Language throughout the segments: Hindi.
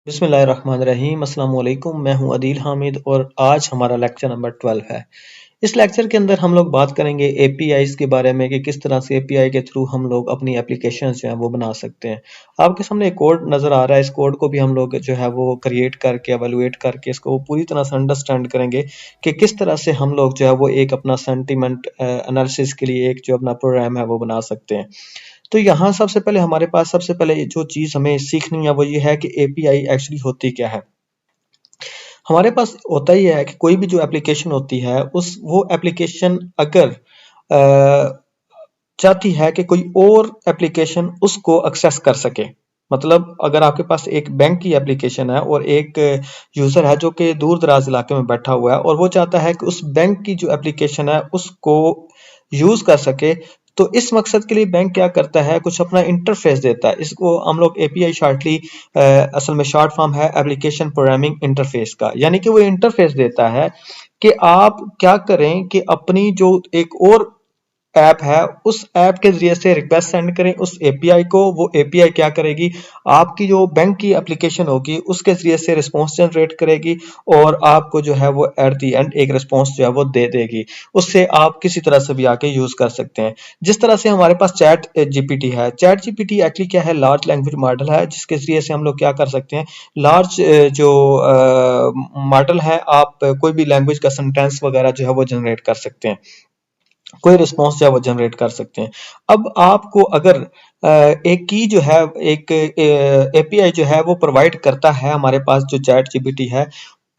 बिस्मिल्लाहिर्रहमानिर्रहीम अस्सलाम वालेकुम। मैं हूं अदील हामिद और आज हमारा लेक्चर नंबर 12 है। इस लेक्चर के अंदर हम लोग बात करेंगे एपीआईज के बारे में कि किस तरह से एपीआई के थ्रू हम लोग अपनी एप्लीकेशन जो है वो बना सकते हैं। आपके सामने एक कोड नज़र आ रहा है, इस कोड को भी हम लोग जो है वो क्रिएट करके एवेलुएट करके इसको पूरी तरह से अंडरस्टैंड करेंगे कि किस तरह से हम लोग जो है वो एक अपना सेंटीमेंट एनालिसिस के लिए एक जो अपना प्रोग्राम है वो बना सकते हैं। तो यहाँ सबसे पहले हमारे पास सबसे पहले जो चीज़ हमें सीखनी है वो ये है कि एपीआई एक्चुअली होती क्या है। हमारे पास होता ही है कि कोई भी जो एप्लीकेशन होती है उस वो एप्लीकेशन अगर चाहती है कि कोई और एप्लीकेशन उसको एक्सेस कर सके, मतलब अगर आपके पास एक बैंक की एप्लीकेशन है और एक यूजर है जो कि दूर दराज इलाके में बैठा हुआ है और वो चाहता है कि उस बैंक की जो एप्लीकेशन है उसको यूज कर सके, तो इस मकसद के लिए बैंक क्या करता है, कुछ अपना इंटरफेस देता है। इसको हम लोग एपीआई शॉर्टली असल में शॉर्ट फॉर्म है एप्लीकेशन प्रोग्रामिंग इंटरफेस का, यानी कि वो इंटरफेस देता है कि आप क्या करें कि अपनी जो एक और ऐप है उस ऐप के जरिए से रिक्वेस्ट सेंड करें उस एपीआई को। वो एपीआई क्या करेगी, आपकी जो बैंक की एप्लीकेशन होगी उसके जरिए से रिस्पॉन्स जनरेट करेगी और आपको जो है वो एट द एंड एक रिस्पॉन्स जो है वो दे देगी। उससे आप किसी तरह से भी आके यूज कर सकते हैं। जिस तरह से हमारे पास चैट जीपीटी है, चैट जीपीटी एक्चुअली क्या है, लार्ज लैंग्वेज मॉडल है जिसके जरिए से हम लोग क्या कर सकते हैं, लार्ज जो मॉडल है आप कोई भी लैंग्वेज का सेंटेंस वगैरह जो है वो जनरेट कर सकते हैं, कोई रिस्पॉन्स जो है वो जनरेट कर सकते हैं। अब आपको अगर एक की जो है एक एपीआई जो है वो प्रोवाइड करता है हमारे पास जो चैट जीपीटी है,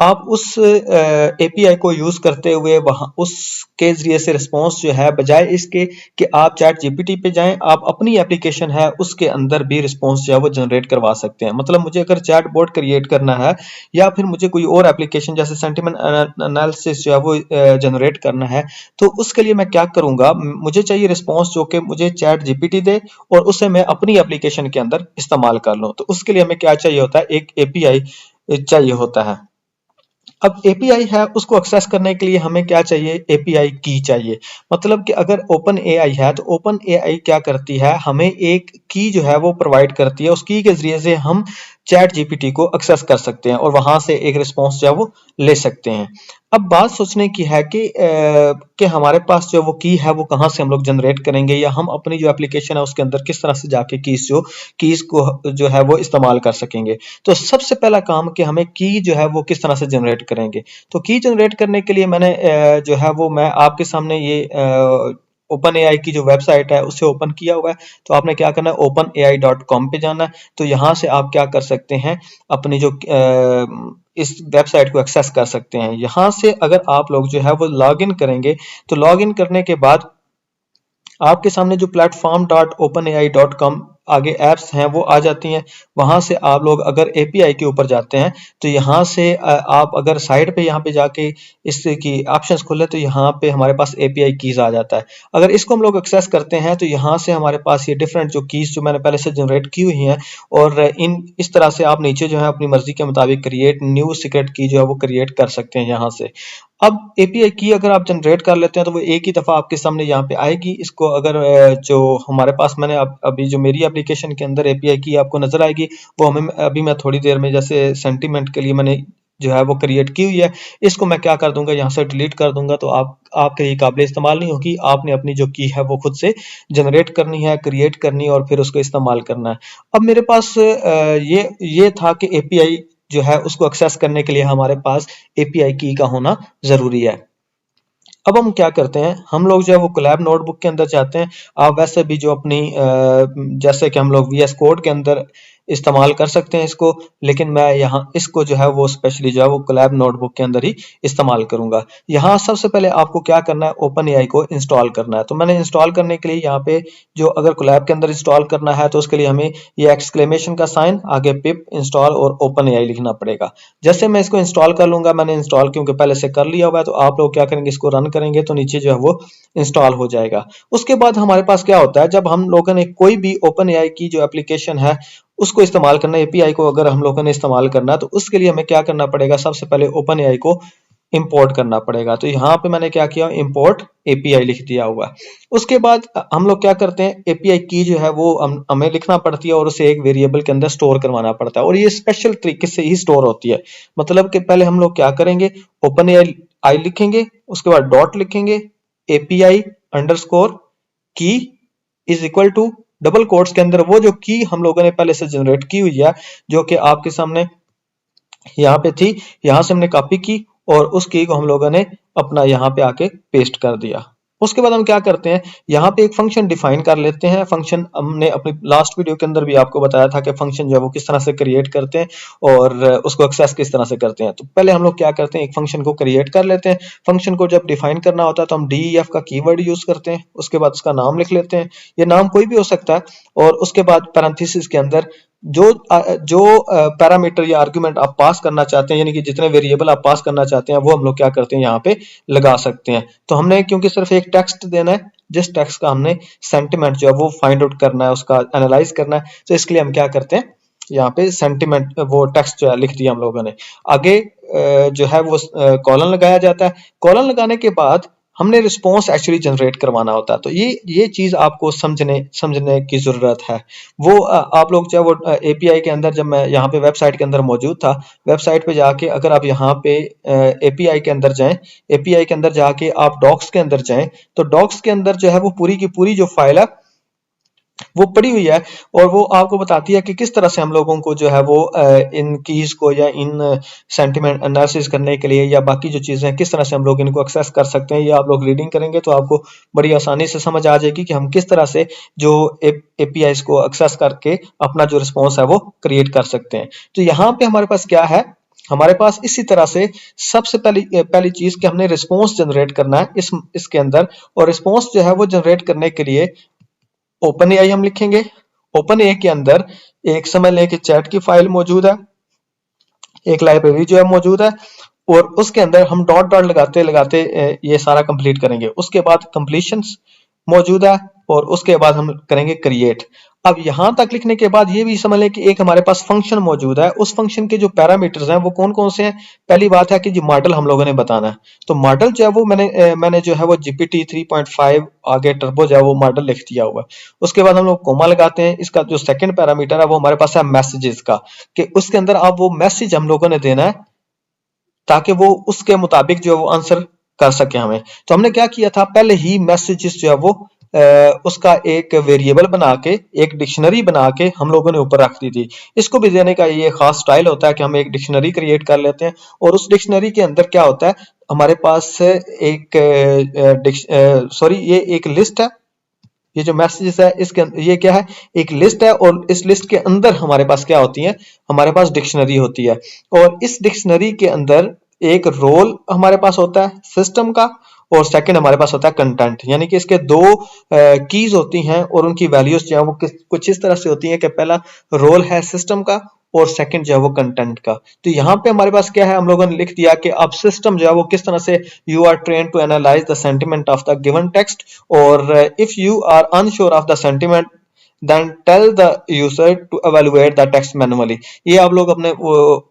आप उस एपीआई को यूज करते हुए वहां उसके जरिए से रिस्पॉन्स जो है, बजाय इसके कि आप चैट जीपीटी पे जाएं, आप अपनी एप्लीकेशन है उसके अंदर भी रिस्पॉन्स जो है वो जनरेट करवा सकते हैं। मतलब मुझे अगर चैट बोट क्रिएट करना है या फिर मुझे कोई और एप्लीकेशन जैसे सेंटिमेंट एनालिसिस जो है वो जनरेट करना है, तो उसके लिए मैं क्या करूंगा, मुझे चाहिए रिस्पॉन्स जो कि मुझे चैट जीपीटी दे और उसे मैं अपनी एप्लीकेशन के अंदर इस्तेमाल कर लूं। तो उसके लिए हमें क्या चाहिए होता है, एक एपीआई चाहिए होता है। अब एपीआई है उसको एक्सेस करने के लिए हमें क्या चाहिए, एपीआई की चाहिए। मतलब कि अगर ओपन एआई है तो ओपन एआई क्या करती है, हमें एक की जो है वो प्रोवाइड करती है, उस की के जरिए से हम चैट जीपीटी को एक्सेस कर सकते हैं और वहां से एक रिस्पॉन्स जो है वो ले सकते हैं। अब बात सोचने की है कि हमारे पास जो वो की है वो कहाँ से हम लोग जनरेट करेंगे, या हम अपनी जो एप्लीकेशन है उसके अंदर किस तरह से जाके कीज को जो है वो इस्तेमाल कर सकेंगे। तो सबसे पहला काम कि हमें की जो है वो किस तरह से जनरेट करेंगे। तो की जनरेट करने के लिए मैंने जो है वो मैं आपके सामने ये ओपन एआई की जो वेबसाइट है उसे ओपन किया हुआ है। तो आपने क्या करना है, openai.com पे जाना है। तो यहाँ से आप क्या कर सकते हैं, अपनी जो इस वेबसाइट को एक्सेस कर सकते हैं। यहाँ से अगर आप लोग जो है वो लॉग इन करेंगे तो लॉग इन करने के बाद आपके सामने जो platform.openai.com आगे एप्स हैं वो आ जाती हैं। वहां से आप लोग अगर एपीआई के ऊपर जाते हैं तो यहाँ से आप अगर साइड पे यहाँ पे जाके इसकी ऑप्शंस खोले तो यहाँ पे हमारे पास एपीआई कीज आ जाता है। अगर इसको हम लोग एक्सेस करते हैं तो यहाँ से हमारे पास ये डिफरेंट जो कीज जो मैंने पहले से जनरेट की हुई हैं और इन इस तरह से आप नीचे जो है अपनी मर्जी के मुताबिक क्रिएट न्यू सीक्रेट की जो है वो क्रिएट कर सकते हैं यहाँ से। अब एपीआई की अगर आप जनरेट कर लेते हैं तो वो एक ही दफा आपके सामने यहाँ पे आएगी। इसको अगर जो हमारे पास मैंने अभी जो मेरी एप्लीकेशन के अंदर एपीआई की आपको नजर आएगी, वो हमें अभी मैं थोड़ी देर में जैसे सेंटीमेंट के लिए मैंने जो है वो क्रिएट की हुई है, इसको मैं क्या कर दूंगा, यहाँ से डिलीट कर दूंगा। तो आपके ये काबिल इस्तेमाल नहीं होगी। आपने अपनी जो की है वो खुद से जनरेट करनी है, क्रिएट करनी है और फिर उसको इस्तेमाल करना है। अब मेरे पास ये था कि एपीआई जो है उसको एक्सेस करने के लिए हमारे पास एपीआई की का होना जरूरी है। अब हम क्या करते हैं, हम लोग जो है वो कोलैब नोटबुक के अंदर जाते हैं। आप वैसे भी जो अपनी जैसे कि हम लोग वीएस कोड के अंदर इस्तेमाल कर सकते हैं इसको, लेकिन मैं यहाँ इसको जो है वो स्पेशली जो है वो कोलैब नोटबुक के अंदर ही इस्तेमाल करूंगा। यहाँ सबसे पहले आपको क्या करना है, ओपन एआई को इंस्टॉल करना है। तो मैंने इंस्टॉल करने के लिए यहाँ पे जो अगर कोलैब के अंदर इंस्टॉल करना है तो उसके लिए हमें ये एक्सक्लेमेशन का साइन आगे पिप इंस्टॉल और ओपन एआई लिखना पड़ेगा। जैसे मैं इसको इंस्टॉल कर लूंगा, मैंने इंस्टॉल क्योंकि पहले से कर लिया हुआ है, तो आप लोग क्या करेंगे, इसको रन करेंगे तो नीचे जो है वो इंस्टॉल हो जाएगा। उसके बाद हमारे पास क्या होता है, जब हम लोगों ने कोई भी ओपन एआई की जो एप्लीकेशन है उसको इस्तेमाल करना है, एपीआई को अगर हम लोगों ने इस्तेमाल करना है, तो उसके लिए हमें क्या करना पड़ेगा, सबसे पहले ओपन एआई को इंपोर्ट करना पड़ेगा। तो यहाँ पे मैंने क्या किया, इंपोर्ट एपीआई लिख दिया हुआ। उसके बाद हम लोग क्या करते हैं, एपीआई की जो है वो हमें लिखना पड़ती है और उसे एक वेरिएबल के अंदर स्टोर करवाना पड़ता है, और ये स्पेशल तरीके से ही स्टोर होती है। मतलब कि पहले हम लोग क्या करेंगे, ओपन आई लिखेंगे, उसके बाद डॉट लिखेंगे, API underscore key is equal to double quotes के अंदर वो जो की हम लोगों ने पहले से जनरेट की हुई है, जो कि आपके सामने यहाँ पे थी, यहां से हमने कॉपी की और उस की को हम लोगों ने अपना यहाँ पे आके पेस्ट कर दिया। उसके बाद हम क्या करते हैं, यहाँ पे एक फंक्शन डिफाइन कर लेते हैं। फंक्शन हमने अपनी लास्ट वीडियो के अंदर भी आपको बताया था कि फंक्शन जो है वो किस तरह से क्रिएट करते हैं और उसको एक्सेस किस तरह से करते हैं। तो पहले हम लोग क्या करते हैं, एक फंक्शन को क्रिएट कर लेते हैं। फंक्शन को जब डिफाइन करना होता है तो हम डीईएफ का कीवर्ड यूज करते हैं, उसके बाद उसका नाम लिख लेते हैं, ये नाम कोई भी हो सकता है, और उसके बाद पैरेंथेसिस के अंदर जो पैरामीटर या आर्गुमेंट आप पास करना चाहते हैं, यानी कि जितने वेरिएबल आप पास करना चाहते हैं, वो हम लोग क्या करते हैं यहाँ पे लगा सकते हैं। तो हमने क्योंकि सिर्फ एक टेक्स्ट देना है, जिस टेक्स्ट का हमने सेंटिमेंट जो है वो फाइंड आउट करना है, उसका एनालाइज करना है, तो इसके लिए हम क्या करते हैं, यहाँ पे सेंटिमेंट वो टेक्स्ट जो है लिख दिया हम लोगों ने। आगे जो है वो कॉलन लगाया जाता है। कॉलन लगाने के बाद हमने रिस्पॉन्स एक्चुअली जनरेट करवाना होता है। तो ये चीज आपको समझने की जरूरत है। वो आप लोग चाहे वो एपीआई के अंदर, जब मैं यहाँ पे वेबसाइट के अंदर मौजूद था, वेबसाइट पे जाके अगर आप यहाँ पे एपीआई के अंदर जाएं, एपीआई के अंदर जाके आप डॉक्स के अंदर जाएं, तो डॉक्स के अंदर जो है वो पूरी की पूरी जो फाइल है वो पड़ी हुई है, और वो आपको बताती है कि किस तरह से हम लोगों को जो है वो इन कीज को या इन सेंटिमेंट एनालिसिस करने के लिए या बाकी जो चीजें हैं किस तरह से हम लोग इनको एक्सेस कर सकते हैं। ये आप लोग रीडिंग करेंगे तो आपको बड़ी आसानी से समझ आ जाएगी कि हम किस तरह से जो एपीआई को एक्सेस करके अपना जो रिस्पॉन्स है वो क्रिएट कर सकते हैं। तो यहाँ पे हमारे पास क्या है, हमारे पास इसी तरह से सबसे पहली चीज कि हमने रिस्पॉन्स जनरेट करना है इसके अंदर, और रिस्पॉन्स जो है वो जनरेट करने के लिए ओपन एआई हम लिखेंगे। ओपन एआई के अंदर एक समझ लें कि चैट की फाइल मौजूद है, एक लाइब्रेरी जो है मौजूद है, और उसके अंदर हम डॉट डॉट लगाते लगाते ये सारा कंप्लीट करेंगे। उसके बाद कंप्लीशंस मौजूद है, और उसके बाद हम करेंगे क्रिएट। अब यहां तक लिखने के बाद ये भी समझ लें कि एक हमारे पास फंक्शन मौजूद है, उस फंक्शन के जो पैरामीटर्स हैं वो कौन कौन से हैं। पहली बात है कि जो मॉडल हम लोगों ने बताना है, तो मॉडल जो है वो मैंने जो है वो जीपीटी 3.5 आगे टर्बो जो है वो मॉडल लिख दिया हुआ है। उसके बाद हम लोग कोमा लगाते हैं। इसका जो सेकंड पैरामीटर है वो हमारे पास है मैसेजेस का, कि उसके अंदर आप वो मैसेज हम लोगों ने देना है ताकि वो उसके मुताबिक जो है वो आंसर कर सके हमें। तो हमने क्या किया था, पहले ही मैसेजेस जो है वो उसका एक वेरिएबल बना के, एक डिक्शनरी बना के हम लोगों ने ऊपर रख दी थी। इसको भी देने का ये खास स्टाइल होता है कि हम एक डिक्शनरी क्रिएट कर लेते हैं, और उस डिक्शनरी के अंदर क्या होता है, हमारे पास एक ये एक लिस्ट है। ये जो मैसेजेस है इसके ये क्या है, एक लिस्ट है, और इस लिस्ट के अंदर हमारे पास क्या होती है, हमारे पास डिक्शनरी होती है, और इस डिक्शनरी के अंदर एक रोल हमारे पास होता है सिस्टम का, और सेकंड हमारे पास होता है कंटेंट। यानी कि इसके दो कीज होती हैं, और उनकी वैल्यूज जो है वो कुछ इस तरह से होती हैं कि पहला रोल है सिस्टम का, और सेकंड जो है वो कंटेंट का। तो यहाँ पे हमारे पास क्या है, हम लोगों ने लिख दिया कि अब सिस्टम जो है वो किस तरह से, you are train to analyze the sentiment of the given text, और if you are unsure of the sentiment then tell the user to evaluate the text manually। ये आप लोग अपने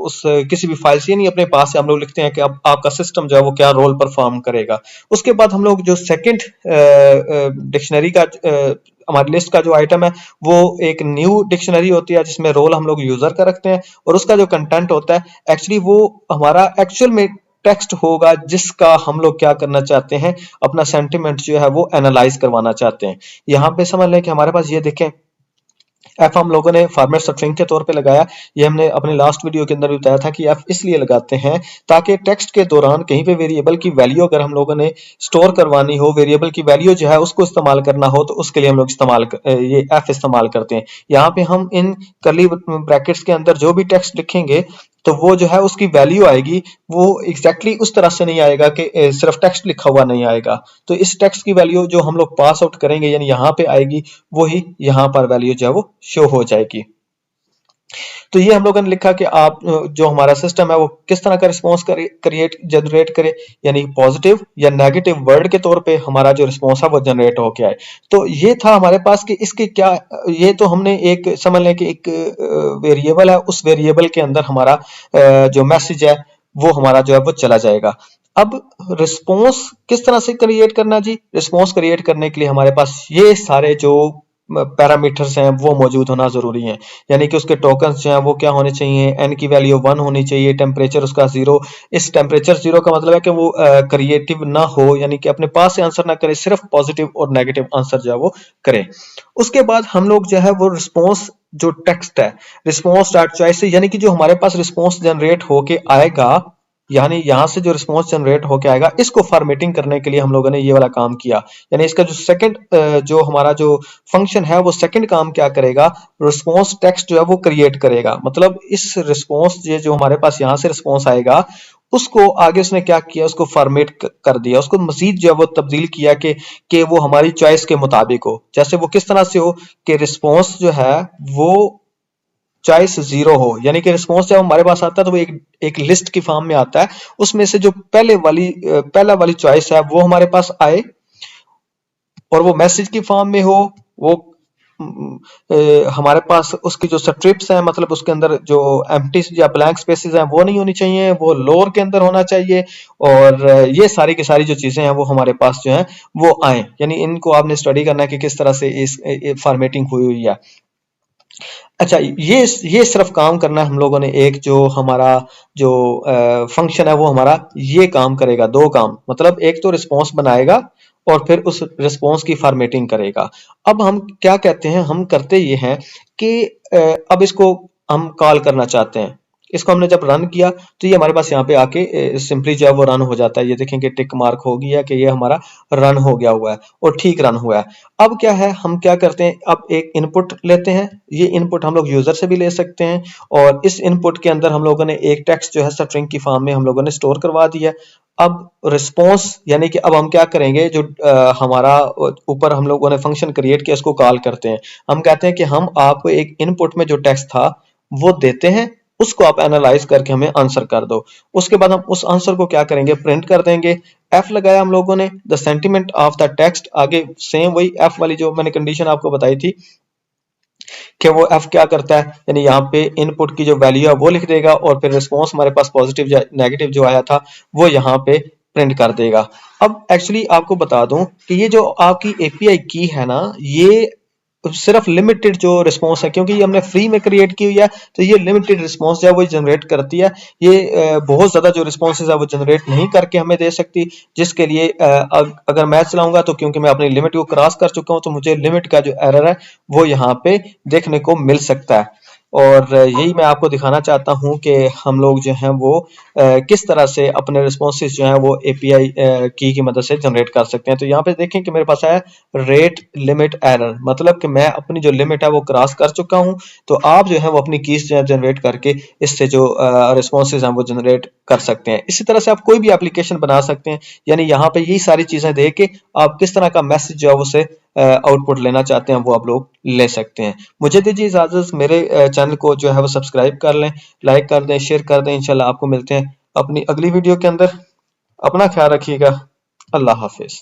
उस किसी भी फाइल से नहीं, अपने पास से हम लोग लिखते हैं कि अब आपका सिस्टम जो है वो क्या रोल परफॉर्म करेगा। उसके बाद हम लोग जो सेकंड डिक्शनरी का हमारी लिस्ट का जो आइटम है वो एक न्यू डिक्शनरी होती है, जिसमें रोल हम लोग यूजर का रखते हैं, और उसका जो कंटेंट होता है एक्चुअली वो हमारा एक्चुअल में टेक्स्ट होगा, जिसका हम लोग क्या करना चाहते हैं, अपना सेंटिमेंट जो है वो एनालाइज करवाना चाहते हैं। यहाँ पे समझ लें कि हमारे पास ये देखें, एफ हम लोगों ने फॉर्मेट स्ट्रिंग के तौर पे लगाया। ये हमने अपने लास्ट वीडियो के अंदर भी बताया था कि एफ इसलिए लगाते हैं ताकि टेक्स्ट के दौरान कहीं पे वेरिएबल की वैल्यू अगर हम लोगों ने स्टोर करवानी हो, वेरिएबल की वैल्यू जो है उसको इस्तेमाल करना हो, तो उसके लिए हम लोग ये एफ इस्तेमाल करते हैं। यहाँ पे हम इन कर्ली ब्रैकेट्स के अंदर जो भी टेक्स्ट लिखेंगे तो वो जो है उसकी वैल्यू आएगी, वो एग्जैक्टली उस तरह से नहीं आएगा कि सिर्फ टेक्स्ट लिखा हुआ नहीं आएगा। तो इस टेक्स्ट की वैल्यू जो हम लोग पास आउट करेंगे यानी यहाँ पे आएगी, वही यहाँ पर वैल्यू जो है वो शो हो जाएगी। तो ये हम लोगों ने लिखा कि आप जो हमारा सिस्टम है वो किस तरह का रिस्पॉन्स जनरेट करे, यानी पॉजिटिव या नेगेटिव वर्ड के तौर पे हमारा जो रिस्पॉन्स है वो जनरेट हो के आए। तो ये था हमारे पास कि इसके क्या, ये तो हमने एक समझ लें कि एक वेरिएबल है, उस वेरिएबल के अंदर हमारा जो मैसेज है वो हमारा जो है वो चला जाएगा। अब रिस्पॉन्स किस तरह से क्रिएट करना जी? रिस्पॉन्स क्रिएट करने के लिए हमारे पास ये सारे जो पैरामीटर्स हैं वो मौजूद होना जरूरी है। यानी कि उसके टोकन्स जो हैं वो क्या होने चाहिए, एन की वैल्यू 1 होनी चाहिए, टेम्परेचर उसका 0। इस टेम्परेचर 0 का मतलब है कि वो क्रिएटिव ना हो, यानी कि अपने पास से आंसर ना करे, सिर्फ पॉजिटिव और नेगेटिव आंसर जो है वो करे। उसके बाद हम लोग जो है वो रिस्पॉन्स जो टेक्स्ट है, रिस्पॉन्स डॉट चॉइस, यानी कि जो हमारे पास रिस्पॉन्स जनरेट होके आएगा, यानी यहां से जो रिस्पॉन्स जनरेट होके आएगा, इसको फॉर्मेटिंग करने के लिए हम लोगों ने ये वाला काम किया। यानी इसका जो सेकंड जो हमारा जो फंक्शन है वो सेकंड काम क्या करेगा, रिस्पॉन्स टेक्स्ट जो है वो क्रिएट करेगा। मतलब इस रिस्पॉन्स जो हमारे पास यहाँ से रिस्पॉन्स आएगा, उसको आगे उसने क्या किया, उसको फॉर्मेट कर दिया, उसको मजीद जो है वो तब्दील किया कि वो हमारी चॉइस के मुताबिक हो। जैसे वो किस तरह से हो कि रिस्पॉन्स जो है वो चॉइस 0 हो, यानी कि रिस्पॉन्स जब हमारे पास आता है तो वो एक लिस्ट की फॉर्म में आता है, उसमें से जो पहला वाली चॉइस है वो हमारे पास आए, और वो मैसेज की फॉर्म में हो। वो हमारे पास उसकी जो स्ट्रिप्स हैं, मतलब उसके अंदर जो एम्प्टी या ब्लैंक स्पेसेस हैं वो नहीं होनी चाहिए, वो लोअर के अंदर होना चाहिए। और ये सारी की सारी जो चीजें हैं वो हमारे पास जो है वो आए। यानी इनको आपने स्टडी करना है कि किस तरह से इस फॉर्मेटिंग हुई हुई है। अच्छा, ये सिर्फ काम करना है हम लोगों ने। एक जो हमारा जो फंक्शन है वो हमारा ये काम करेगा, दो काम, मतलब एक तो रिस्पॉन्स बनाएगा और फिर उस रिस्पॉन्स की फॉर्मेटिंग करेगा। अब हम क्या कहते हैं, हम करते ये हैं कि अब इसको हम कॉल करना चाहते हैं। इसको हमने जब रन किया तो ये हमारे पास यहाँ पे आके सिंपली जो है वो रन हो जाता है। ये देखें कि टिक मार्क हो गया कि ये हमारा रन हो गया हुआ है और ठीक रन हुआ है। अब क्या है, हम क्या करते हैं, अब एक इनपुट लेते हैं। ये इनपुट हम लोग यूजर से भी ले सकते हैं, और इस इनपुट के अंदर हम लोगों ने एक टेक्स्ट जो है स्ट्रिंग की फॉर्म में हम लोगों ने स्टोर करवा दिया। अब रिस्पॉन्स, यानी कि अब हम क्या करेंगे, जो हमारा ऊपर हम लोगों ने फंक्शन क्रिएट किया उसको कॉल करते हैं। हम कहते हैं कि हम आपको एक इनपुट में जो टेक्स्ट था वो देते हैं, उसको आप एनालाइज करके हमें आंसर कर दो। उसके बाद हम उस आंसर को क्या करेंगे, प्रिंट कर देंगे। एफ लगाया हम लोगों ने, the sentiment of the text, आगे सेम वही एफ वाली जो मैंने कंडीशन आपको बताई थी कि वो एफ क्या करता है, यानी यहाँ पे इनपुट की जो वैल्यू है वो लिख देगा, और फिर रिस्पॉन्स हमारे पास पॉजिटिव या नेगेटिव जो आया था वो यहाँ पे प्रिंट कर देगा। अब एक्चुअली आपको बता दूं कि ये जो आपकी एपीआई की है ना, ये सिर्फ लिमिटेड जो रिस्पॉन्स है, क्योंकि ये हमने फ्री में क्रिएट की हुई है, तो ये लिमिटेड रिस्पॉन्स जो है वो जनरेट करती है। ये बहुत ज्यादा जो रिस्पॉन्सेज है वो जनरेट नहीं करके हमें दे सकती, जिसके लिए अगर मैं चलाऊंगा तो क्योंकि मैं अपनी लिमिट को क्रॉस कर चुका हूं, तो मुझे लिमिट का जो एरर है वो यहाँ पे देखने को मिल सकता है। और यही मैं आपको दिखाना चाहता हूं कि हम लोग जो हैं वो किस तरह से अपने रिस्पॉन्सेज जो हैं वो एपीआई की मदद से जनरेट कर सकते हैं। तो यहाँ पे देखें कि मेरे पास है रेट लिमिट एरर, मतलब कि मैं अपनी जो लिमिट है वो क्रॉस कर चुका हूं। तो आप जो है वो अपनी कीज जो है जनरेट करके इससे जो रिस्पॉन्सेज हैं वो जनरेट कर सकते हैं। इसी तरह से आप कोई भी एप्लीकेशन बना सकते हैं। यानी यहाँ पे यही सारी चीजें दे के आप किस तरह का मैसेज जो है उसे आउटपुट लेना चाहते हैं वो आप लोग ले सकते हैं। मुझे दीजिए इजाजत, मेरे चैनल को जो है वो सब्सक्राइब कर लें, लाइक कर दें, शेयर कर दें। इंशाल्लाह आपको मिलते हैं अपनी अगली वीडियो के अंदर। अपना ख्याल रखिएगा। अल्लाह हाफिज।